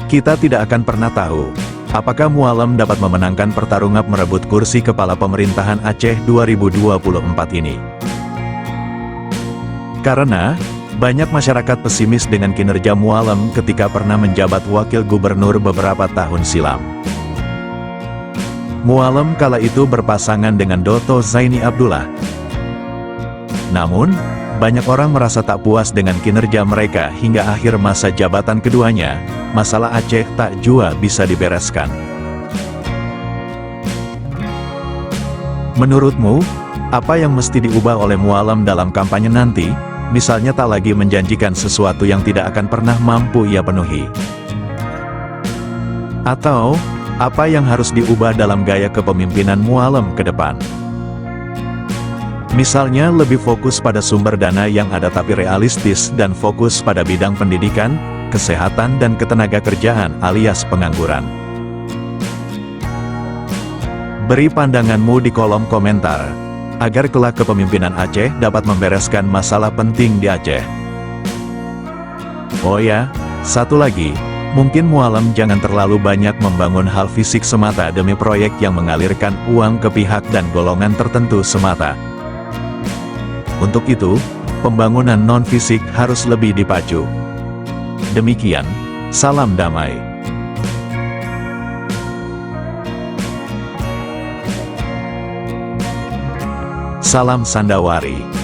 Kita tidak akan pernah tahu, apakah Mualim dapat memenangkan pertarungan merebut kursi kepala pemerintahan Aceh 2024 ini. Karena, banyak masyarakat pesimis dengan kinerja Mualim ketika pernah menjabat wakil gubernur beberapa tahun silam. Mualim kala itu berpasangan dengan Doto Zaini Abdullah. Namun, banyak orang merasa tak puas dengan kinerja mereka hingga akhir masa jabatan keduanya, masalah Aceh tak jua bisa dibereskan. Menurutmu, apa yang mesti diubah oleh Mualim dalam kampanye nanti, misalnya tak lagi menjanjikan sesuatu yang tidak akan pernah mampu ia penuhi? Atau, apa yang harus diubah dalam gaya kepemimpinan Mualim ke depan? Misalnya lebih fokus pada sumber dana yang ada tapi realistis dan fokus pada bidang pendidikan, kesehatan dan ketenagakerjaan alias pengangguran. Beri pandanganmu di kolom komentar, agar kelak kepemimpinan Aceh dapat membereskan masalah penting di Aceh. Oh ya, satu lagi, mungkin Mualim jangan terlalu banyak membangun hal fisik semata demi proyek yang mengalirkan uang ke pihak dan golongan tertentu semata. Untuk itu, pembangunan non-fisik harus lebih dipacu. Demikian, salam damai. Salam Sandawari.